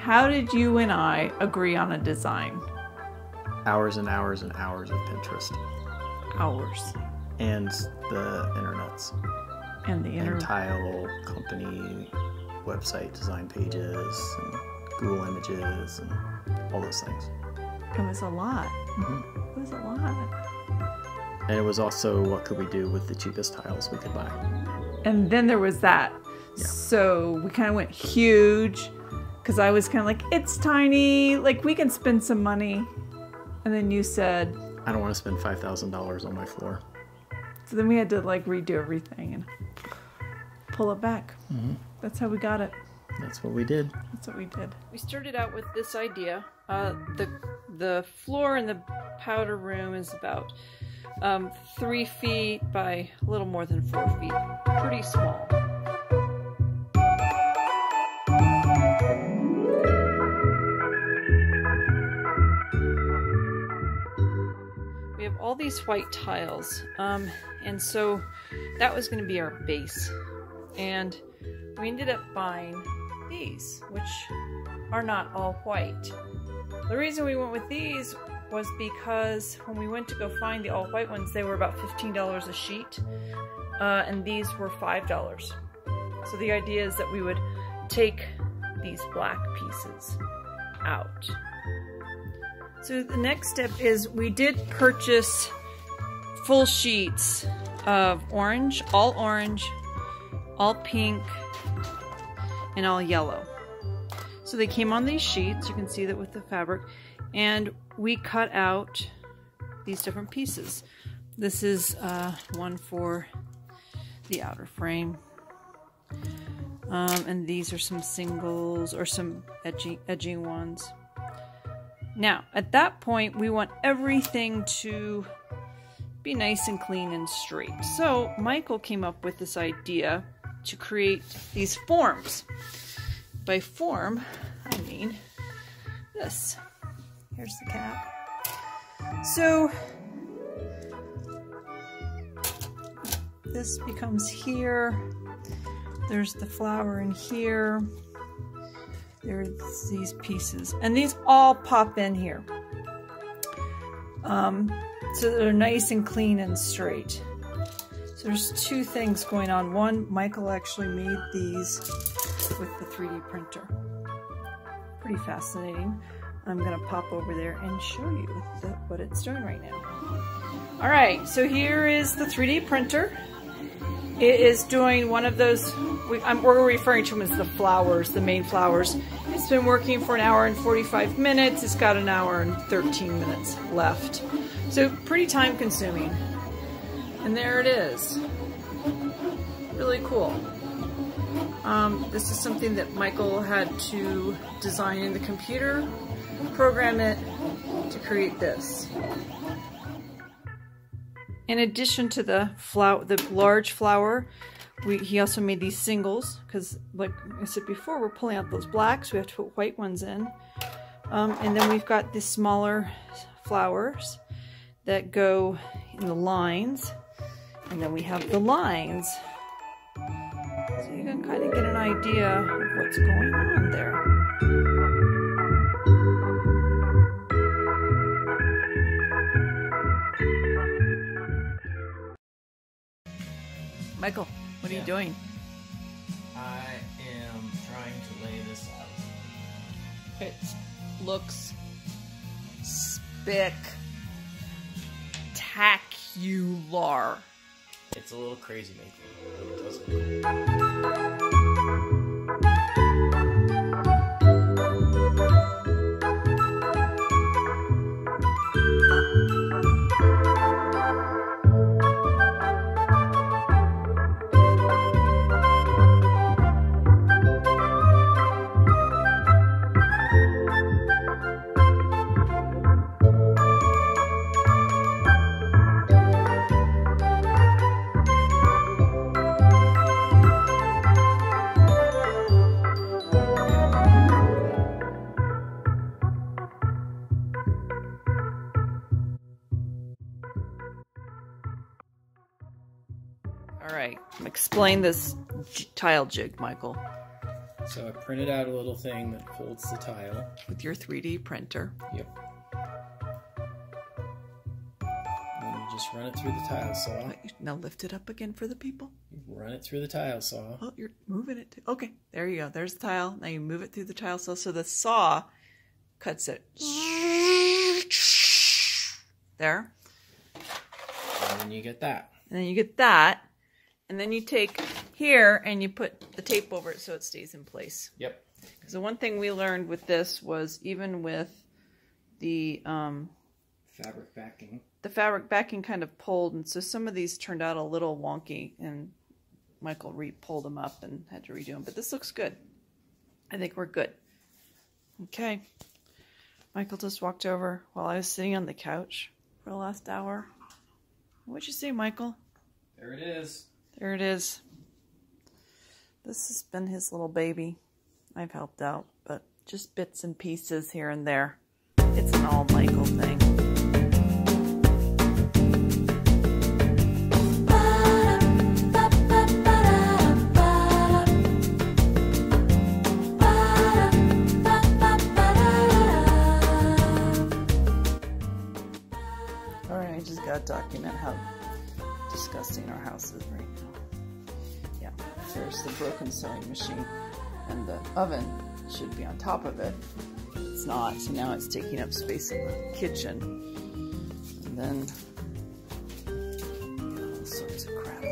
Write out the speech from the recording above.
how did you and I agree on a design? Hours and hours and hours of Pinterest. Hours. And the internets. And the And tile company website design pages and Google Images and all those things. It was a lot. Mm-hmm. It was a lot. And it was also what could we do with the cheapest tiles we could buy. And then there was that. Yeah. So we kind of went huge because I was kind of like, it's tiny, like we can spend some money. And then you said, I don't want to spend $5,000 on my floor. So then we had to like redo everything and pull it back. Mm-hmm. That's how we got it. That's what we did. That's what we did. We started out with this idea. The floor in the powder room is about 3 feet by a little more than 4 feet. Pretty small. We have all these white tiles, and so that was going to be our base. And we ended up buying these, which are not all white. The reason we went with these was because when we went to go find the all white ones, they were about $15 a sheet, and these were $5. So the idea is that we would take these black pieces out. So the next step is we did purchase full sheets of orange, all pink, and all yellow. So they came on these sheets, you can see that with the fabric, and we cut out these different pieces. This is one for the outer frame, and these are some singles or some edging ones. Now, at that point, we want everything to be nice and clean and straight. So Michael came up with this idea to create these forms. By form, I mean this. Here's the cap. So this becomes here. There's the flower in here. There's these pieces. And these all pop in here. So they're nice and clean and straight. So there's two things going on. One, Michael actually made these with the 3D printer. Pretty fascinating. I'm gonna pop over there and show you what it's doing right now. All right, so here is the 3D printer. It is doing one of those, we're referring to them as the flowers, the main flowers. It's been working for 1 hour and 45 minutes. It's got 1 hour and 13 minutes left. So pretty time consuming. And there it is. Really cool. This is something that Michael had to design in the computer, program it to create this. In addition to the large flower, he also made these singles because, like I said before, we're pulling out those blacks. We have to put white ones in. And then we've got the smaller flowers that go in the lines. And then we have the lines. So you can kind of get an idea of what's going on there. Michael, what are you doing? I am trying to lay this out. It looks spectacular. It's a little crazy making, but it does look cool. All right, explain this tile jig, Michael. So I printed out a little thing that holds the tile. With your 3D printer. Yep. And then you just run it through the tile saw. Now lift it up again for the people. You run it through the tile saw. Oh, you're moving it too. Okay, there you go. There's the tile. Now you move it through the tile saw. So the saw cuts it. There. And then you get that. And then you get that. And then you take here and you put the tape over it so it stays in place. Yep. Because the one thing we learned with this was even with the fabric backing. The fabric backing kind of pulled, and so some of these turned out a little wonky, and Michael pulled them up and had to redo them. But this looks good. I think we're good. Okay. Michael just walked over while I was sitting on the couch for the last hour. What'd you say, Michael? There it is. There it is. This has been his little baby. I've helped out, but just bits and pieces here and there. It's an all Michael thing. Alright, I just gotta document how disgusting our house is right now. Yeah, there's the broken sewing machine, and the oven should be on top of it. It's not, so now it's taking up space in the kitchen. And then all sorts of crap.